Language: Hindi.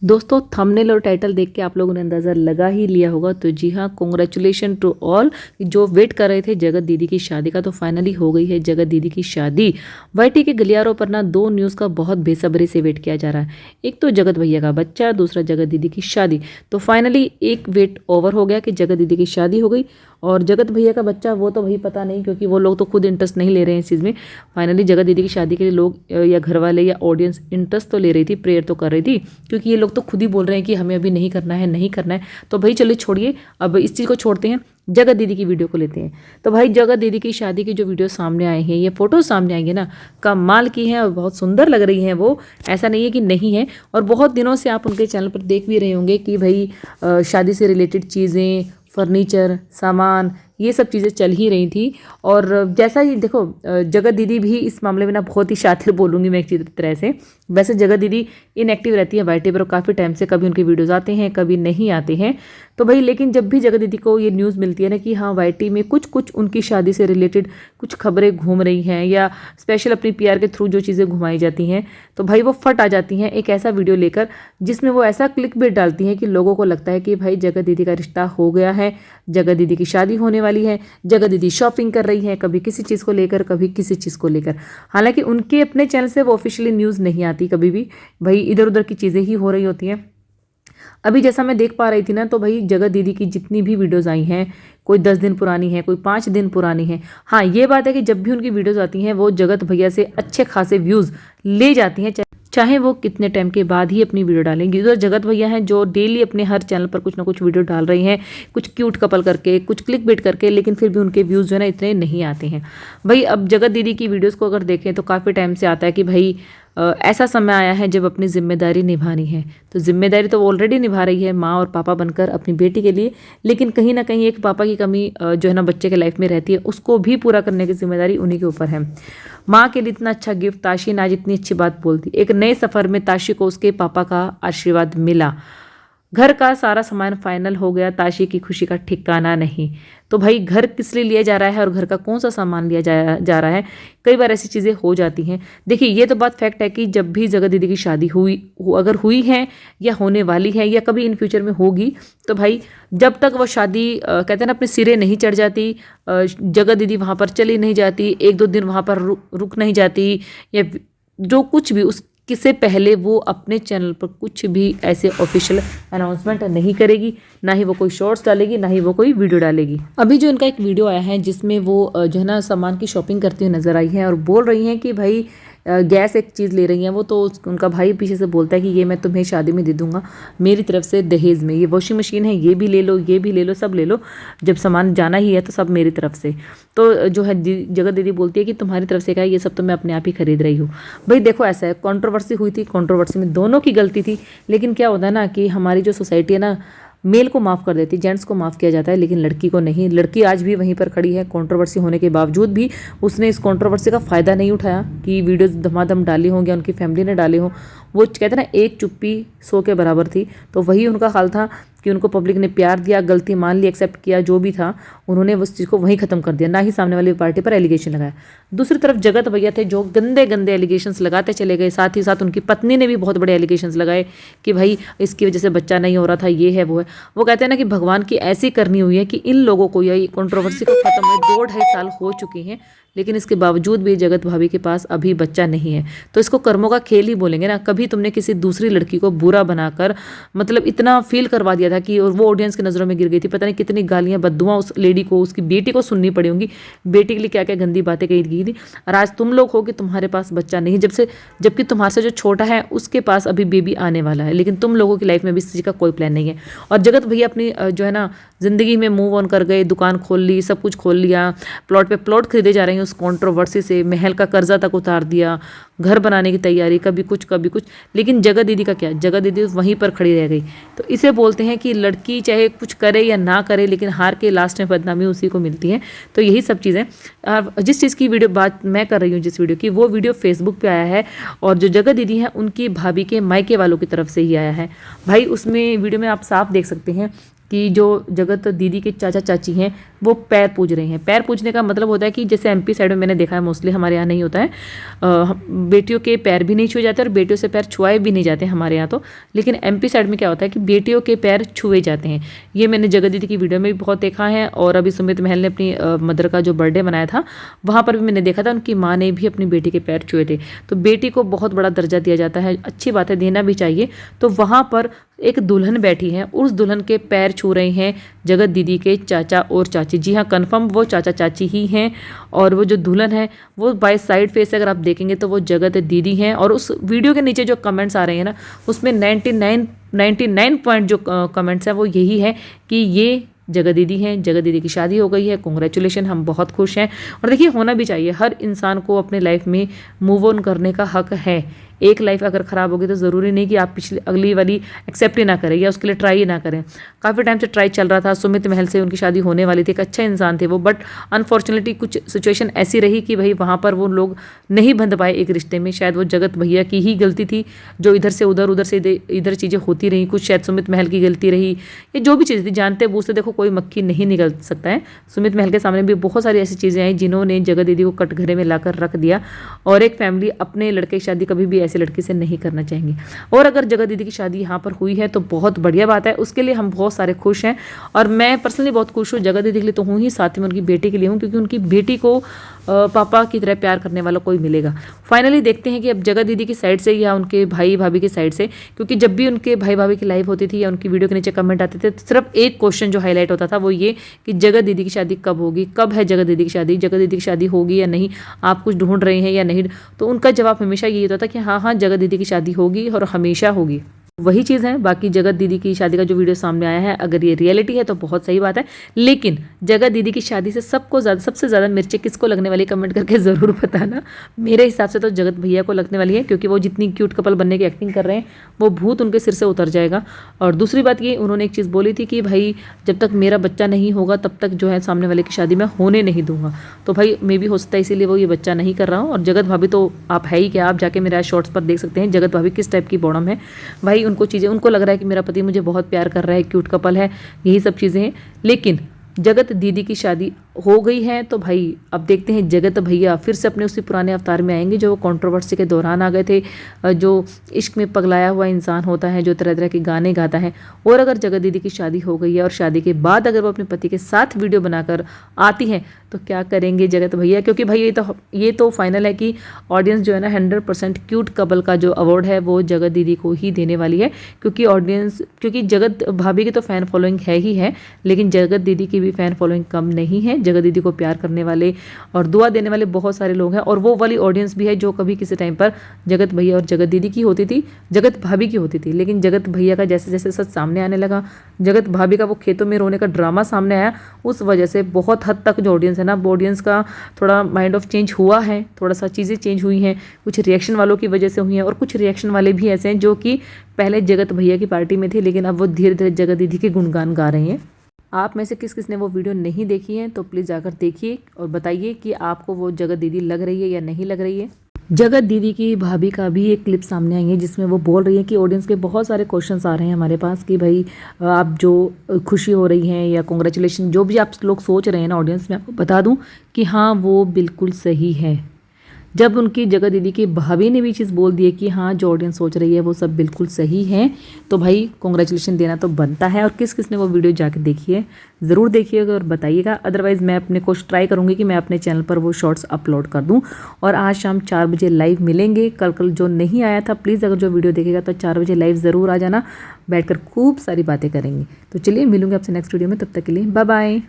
दोस्तों थंबनेल और टाइटल देख के आप लोगों ने अंदाज़ा लगा ही लिया होगा। तो जी हाँ, कॉन्ग्रेचुलेशन टू ऑल जो वेट कर रहे थे जगत दीदी की शादी का। तो फाइनली हो गई है जगत दीदी की शादी। वाईटी के गलियारों पर ना दो न्यूज़ का बहुत बेसब्री से वेट किया जा रहा है। एक तो जगत भैया का बच्चा, दूसरा जगत दीदी की शादी। तो फाइनली एक वेट ओवर हो गया कि जगत दीदी की शादी हो गई। और जगत भैया का बच्चा वो तो भाई पता नहीं, क्योंकि वो लोग तो खुद इंटरेस्ट नहीं ले रहे हैं इस चीज़ में। फाइनली जगत दीदी की शादी के लिए लोग या घर वाले या ऑडियंस इंटरेस्ट तो ले रही थी, प्रेयर तो कर रही थी, क्योंकि ये लोग तो खुद ही बोल रहे हैं कि हमें अभी नहीं करना है, नहीं करना है। तो भाई चलिए छोड़िए, अब इस चीज़ को छोड़ते हैं, जगत दीदी की वीडियो को लेते हैं। तो भाई जगत दीदी की शादी की जो वीडियो सामने आए हैं, ये फोटो सामने आएंगे ना, कमाल की हैं और बहुत सुंदर लग रही हैं वो। ऐसा नहीं है कि नहीं है। और बहुत दिनों से आप उनके चैनल पर देख भी रहे होंगे कि भाई शादी से रिलेटेड चीज़ें, फर्नीचर, सामान, ये सब चीज़ें चल ही रही थी। और जैसा ही देखो, जगत दीदी भी इस मामले में ना बहुत ही शातिर बोलूँगी मैं एक तरह से। वैसे जगत दीदी इनएक्टिव रहती है वाईटी पर काफ़ी टाइम से, कभी उनके वीडियोज़ आते हैं कभी नहीं आते हैं। तो भाई लेकिन जब भी जगत दीदी को ये न्यूज़ मिलती है ना कि हाँ वाईटी में कुछ उनकी शादी से रिलेटेड कुछ खबरें घूम रही हैं, या स्पेशल अपनी पीआर के थ्रू जो चीज़ें घुमाई जाती हैं, तो भाई वो फट आ जाती हैं एक ऐसा वीडियो लेकर जिसमें वो ऐसा क्लिक बेट डालती हैं कि लोगों को लगता है कि भाई जगत दीदी का रिश्ता हो गया है, जगत दीदी की शादी होने वाली है, जगत दीदी शॉपिंग कर रही है, कभी किसी चीज़ को लेकर कभी किसी चीज़ को लेकर। हालांकि उनके अपने चैनल से वो ऑफिशियली न्यूज़ नहीं आती कभी भी, भाई इधर उधर की चीज़ें ही हो रही होती हैं। अभी जैसा मैं देख पा रही थी ना, तो भाई जगत दीदी की जितनी भी वीडियोज़ आई हैं, कोई 10 दिन पुरानी है, कोई 5 दिन पुरानी है। हाँ ये बात है कि जब भी उनकी वीडियोज़ आती हैं वो जगत भैया से अच्छे खासे व्यूज़ ले जाती हैं, चाहे वो कितने टाइम के बाद ही अपनी वीडियो डालेंगी। तो जगत भैया हैं जो डेली अपने हर चैनल पर कुछ ना कुछ वीडियो डाल रही हैं, कुछ क्यूट कपल करके, कुछ क्लिक बेट करके, लेकिन फिर भी उनके व्यूज़ जो है ना इतने नहीं आते हैं। भाई अब जगत दीदी की वीडियोज़ को अगर देखें तो काफ़ी टाइम से आता है कि भाई ऐसा समय आया है जब अपनी जिम्मेदारी निभानी है। तो जिम्मेदारी तो वो ऑलरेडी निभा रही है माँ और पापा बनकर अपनी बेटी के लिए, लेकिन कहीं ना कहीं एक पापा की कमी जो है ना बच्चे के लाइफ में रहती है, उसको भी पूरा करने की जिम्मेदारी उन्हीं के ऊपर है। माँ के लिए इतना अच्छा गिफ्ट, ताशी ने आज इतनी अच्छी बात बोलती। एक नए सफ़र में ताशी को उसके पापा का आशीर्वाद मिला, घर का सारा सामान फाइनल हो गया, ताशी की खुशी का ठिकाना नहीं। तो भाई घर किस लिए लिया जा रहा है और घर का कौन सा सामान लिया जा रहा है, कई बार ऐसी चीज़ें हो जाती हैं। देखिए ये तो बात फैक्ट है कि जब भी जगत दीदी की शादी अगर हुई है या होने वाली है या कभी इन फ्यूचर में होगी, तो भाई जब तक वो शादी कहते हैं ना अपने सिरे नहीं चढ़ जाती, जगत दीदी वहाँ पर चली नहीं जाती, 1-2 दिन वहाँ पर रुक नहीं जाती, या जो कुछ भी उससे पहले वो अपने चैनल पर कुछ भी ऐसे ऑफिशियल अनाउंसमेंट नहीं करेगी, ना ही वो कोई शॉर्ट्स डालेगी, ना ही वो कोई वीडियो डालेगी। अभी जो इनका एक वीडियो आया है जिसमें वो जो है ना सामान की शॉपिंग करती हुई नजर आई है और बोल रही हैं कि भाई गैस एक चीज़ ले रही हैं वो, तो उनका भाई पीछे से बोलता है कि ये मैं तुम्हें शादी में दे दूंगा मेरी तरफ से दहेज में, ये वॉशिंग मशीन है ये भी ले लो, ये भी ले लो, सब ले लो, जब सामान जाना ही है तो सब मेरी तरफ से। तो जो है जगत दीदी बोलती है कि तुम्हारी तरफ से क्या है, ये सब तो मैं अपने आप ही खरीद रही हूँ। भाई देखो ऐसा है, कंट्रोवर्सी हुई थी, कंट्रोवर्सी में दोनों की गलती थी, लेकिन क्या होता है ना कि हमारी जो सोसाइटी है ना मेल को माफ़ कर देती, जेंट्स को माफ़ किया जाता है लेकिन लड़की को नहीं। लड़की आज भी वहीं पर खड़ी है, कंट्रोवर्सी होने के बावजूद भी उसने इस कंट्रोवर्सी का फ़ायदा नहीं उठाया कि वीडियोस धमाधम डाली हों या उनकी फैमिली ने डाले हों। वो कहते हैं ना एक चुप्पी 100 के बराबर थी। तो वही उनका हाल था कि उनको पब्लिक ने प्यार दिया, गलती मान ली, एक्सेप्ट किया, जो भी था उन्होंने उस चीज़ को वहीं ख़त्म कर दिया, ना ही सामने वाली पार्टी पर एलिगेशन लगाया। दूसरी तरफ जगत भैया थे जो गंदे गंदे एलिगेशंस लगाते चले गए, साथ ही साथ उनकी पत्नी ने भी बहुत बड़े एलिगेशंस लगाए कि भाई इसकी वजह से बच्चा नहीं हो रहा था, ये है वो है। वो कहते हैं ना कि भगवान की ऐसी करनी हुई है कि इन लोगों को यह कंट्रोवर्सी को ख़त्म हुए 2-2.5 साल हो चुके हैं, लेकिन इसके बावजूद भी जगत भाभी के पास अभी बच्चा नहीं है। तो इसको कर्मों का खेल ही बोलेंगे ना। कभी तुमने किसी दूसरी लड़की को बुरा बनाकर मतलब इतना फील करवा दिया था कि, और वो ऑडियंस की नज़रों में गिर गई थी, पता नहीं कितनी गालियाँ बद्दुआं उस लेडी को, उसकी बेटी को सुननी पड़ी होंगी, बेटी के लिए क्या क्या गंदी बातें कही गई थी। और आज तुम लोग हो कि तुम्हारे पास बच्चा नहीं, जबकि तुम्हारे से जो छोटा है उसके पास अभी बेबी आने वाला है, लेकिन तुम लोगों की लाइफ में भी इस चीज़ का कोई प्लान नहीं है। और जगत भैया अपनी जो है ना ज़िंदगी में मूव ऑन कर गए, दुकान खोल ली, सब कुछ खोल लिया, प्लॉट पे प्लॉट खरीदे जा रहे हैं उस कंट्रोवर्सी से, महल का कर्जा तक उतार दिया, घर बनाने की तैयारी, कभी कुछ। लेकिन जगत दीदी का क्या, जगत दीदी वहीं पर खड़ी रह गई। तो इसे बोलते हैं कि लड़की चाहे कुछ करे या ना करे, लेकिन हार के लास्ट में बदनामी उसी को मिलती है। तो यही सब चीज़ें, जिस चीज़ की वीडियो बात मैं कर रही हूँ, जिस वीडियो की, वो वीडियो फेसबुक पे आया है और जो जगत दीदी हैं उनकी भाभी के मायके वालों की तरफ से ही आया है। भाई उसमें वीडियो में आप साफ देख सकते हैं कि जो जगत दीदी के चाचा चाची हैं वो पैर पूज रहे हैं। पैर पूजने का मतलब होता है कि जैसे एमपी साइड में मैंने देखा है, मोस्टली हमारे यहाँ नहीं होता है, बेटियों के पैर भी नहीं छुए जाते और बेटियों से पैर छुआए भी नहीं जाते हमारे यहाँ तो, लेकिन एमपी साइड में क्या होता है कि बेटियों के पैर छुए जाते हैं। ये मैंने जगत दीदी की वीडियो में भी बहुत देखा है, और अभी सुमित महल ने अपनी मदर का जो बर्थडे मनाया था वहाँ पर भी मैंने देखा था, उनकी माँ ने भी अपनी बेटी के पैर छुए थे। तो बेटी को बहुत बड़ा दर्जा दिया जाता है, अच्छी बात है, देना भी चाहिए। तो वहाँ पर एक दुल्हन बैठी है, उस दुल्हन के पैर छू रहे हैं जगत दीदी के चाचा और चाची। जी हाँ, कंफर्म वो चाचा चाची ही हैं, और वो जो दुल्हन है वो बाय साइड फेस अगर आप देखेंगे तो वो जगत दीदी हैं। और उस वीडियो के नीचे जो कमेंट्स आ रहे हैं ना, उसमें 99 पॉइंट जो कमेंट्स हैं वो यही है कि ये जगत दीदी हैं, जगत दीदी की शादी हो गई है, कॉन्ग्रेचुलेशन, हम बहुत खुश हैं। और देखिए, होना भी चाहिए, हर इंसान को अपने लाइफ में मूव ऑन करने का हक है। एक लाइफ अगर ख़राब होगी तो ज़रूरी नहीं कि आप पिछली अगली वाली एक्सेप्ट ही ना करें या उसके लिए ट्राई ही ना करें। काफ़ी टाइम से ट्राई चल रहा था, सुमित महल से उनकी शादी होने वाली थी, एक अच्छा इंसान थे वो, बट अनफॉर्चुनेटली कुछ सिचुएशन ऐसी रही कि भाई वहाँ पर वो लोग नहीं बंध पाए एक रिश्ते में। शायद वो जगत भैया की ही गलती थी, जो इधर से उधर, उधर से इधर चीज़ें होती रही। कुछ शायद सुमित महल की गलती रही, ये जो भी चीज़ थी, जानते बूझते देखो कोई मक्खी नहीं निकल सकता है। सुमित महल के सामने भी बहुत सारी ऐसी चीज़ें आई जिन्होंने जगत दीदी को कटघरे में लाकर रख दिया, और एक फैमिली अपने लड़के की शादी कभी भी ऐसी लड़की से नहीं करना चाहेंगे। और अगर जगत दीदी की शादी यहाँ पर हुई है तो बहुत बढ़िया बात है, उसके लिए हम बहुत सारे खुश हैं। और मैं पर्सनली बहुत खुश हूँ, जगत दीदी के लिए तो हूँ ही, साथ में उनकी बेटी के लिए हूँ, क्योंकि उनकी बेटी को पापा की तरह प्यार करने वाला कोई मिलेगा। फाइनली देखते हैं कि अब जगत दीदी की साइड से या उनके भाई भाभी की साइड से, क्योंकि जब भी उनके भाई भाभी की लाइव होती थी या उनकी वीडियो के नीचे कमेंट आते थे, तो सिर्फ एक क्वेश्चन जो हाईलाइट होता था वो ये कि जगत दीदी की शादी कब होगी, कब है जगत दीदी की शादी, जगत दीदी की शादी होगी या नहीं, आप कुछ ढूंढ रहे हैं या नहीं। तो उनका जवाब हमेशा यही होता था कि हाँ हाँ, जगत दीदी की शादी होगी और हमेशा होगी। वही चीज़ है। बाकी जगत दीदी की शादी का जो वीडियो सामने आया है, अगर ये रियलिटी है तो बहुत सही बात है, लेकिन जगत दीदी की शादी से सबसे ज़्यादा मिर्ची किसको लगने वाली, कमेंट करके ज़रूर बताना। मेरे हिसाब से तो जगत भैया को लगने वाली है, क्योंकि वो जितनी क्यूट कपल बनने की एक्टिंग कर रहे हैं वो भूत उनके सिर से उतर जाएगा। और दूसरी बात ये, उन्होंने एक चीज़ बोली थी कि भाई जब तक मेरा बच्चा नहीं होगा तब तक जो है सामने वाले की शादी मैं होने नहीं दूंगा। तो भाई मे भी हो सकता है इसीलिए वो ये बच्चा नहीं कर रहा हूँ। और जगत भाभी तो आप है ही क्या, आप जाके मेरा शॉर्ट्स पर देख सकते हैं जगत भाभी किस टाइप की बॉडम है। भाई उनको लग रहा है कि मेरा पति मुझे बहुत प्यार कर रहा है, क्यूट कपल है, यही सब चीज़ें हैं। लेकिन जगत दीदी की शादी हो गई है तो भाई अब देखते हैं जगत भैया फिर से अपने उसी पुराने अवतार में आएंगे जो कंट्रोवर्सी के दौरान आ गए थे, जो इश्क में पगलाया हुआ इंसान होता है, जो तरह तरह के गाने गाता है। और अगर जगत दीदी की शादी हो गई है और शादी के बाद अगर वो अपने पति के साथ वीडियो बनाकर आती हैं तो क्या करेंगे जगत भैया, क्योंकि भाई ये तो फाइनल है कि ऑडियंस जो है ना 100% क्यूट कपल का जो अवार्ड है वो जगत दीदी को ही देने वाली है। क्योंकि जगत भाभी की तो फ़ैन फॉलोइंग है ही है, लेकिन जगत दीदी की भी फ़ैन फॉलोइंग कम नहीं है। जगत दीदी को प्यार करने वाले और दुआ देने वाले बहुत सारे लोग हैं, और वो वाली ऑडियंस भी है जो कभी किसी टाइम पर जगत भैया और जगत दीदी की होती थी, जगत भाभी की होती थी। लेकिन जगत भैया का जैसे जैसे सच सामने आने लगा, जगत भाभी का वो खेतों में रोने का ड्रामा सामने आया, उस वजह से बहुत हद तक जो ऑडियंस है ना, वो ऑडियंस का थोड़ा माइंड ऑफ चेंज हुआ है, थोड़ा सा चीज़ें चेंज हुई हैं। कुछ रिएक्शन वालों की वजह से हुई हैं, और कुछ रिएक्शन वाले भी ऐसे हैं जो कि पहले जगत भैया की पार्टी में थे, लेकिन अब वो धीरे धीरे जगत दीदी के गुणगान गा रहे हैं। आप में से किस ने वो वीडियो नहीं देखी है तो प्लीज़ जाकर देखिए और बताइए कि आपको वो जगत दीदी लग रही है या नहीं लग रही है। जगत दीदी की भाभी का भी एक क्लिप सामने आई है जिसमें वो बोल रही है कि ऑडियंस के बहुत सारे क्वेश्चंस आ रहे हैं हमारे पास कि भाई आप जो खुशी हो रही हैं या कॉन्ग्रेचुलेशन जो भी आप लोग सोच रहे हैं ना ऑडियंस में, आपको बता दूं कि हाँ वो बिल्कुल सही है। जब उनकी जगत दीदी की भाभी ने भी चीज़ बोल दी है कि हाँ जो ऑडियंस सोच रही है वो सब बिल्कुल सही है, तो भाई कॉन्ग्रेचुलेशन देना तो बनता है। और किस ने वो वीडियो जाके देखी है ज़रूर देखिएगा और बताइएगा। अदरवाइज़ मैं अपने कोशिश ट्राई करूँगी कि मैं अपने चैनल पर वो शॉर्ट्स अपलोड कर दूँ। और आज शाम 4 बजे लाइव मिलेंगे। कल जो नहीं आया था प्लीज़ अगर जो वीडियो देखेगा तो 4 बजे लाइव ज़रूर आ जाना, बैठकर खूब सारी बातें करेंगे। तो चलिए मिलूंगी आपसे नेक्स्ट वीडियो में, तब तक के लिए बाय बाय।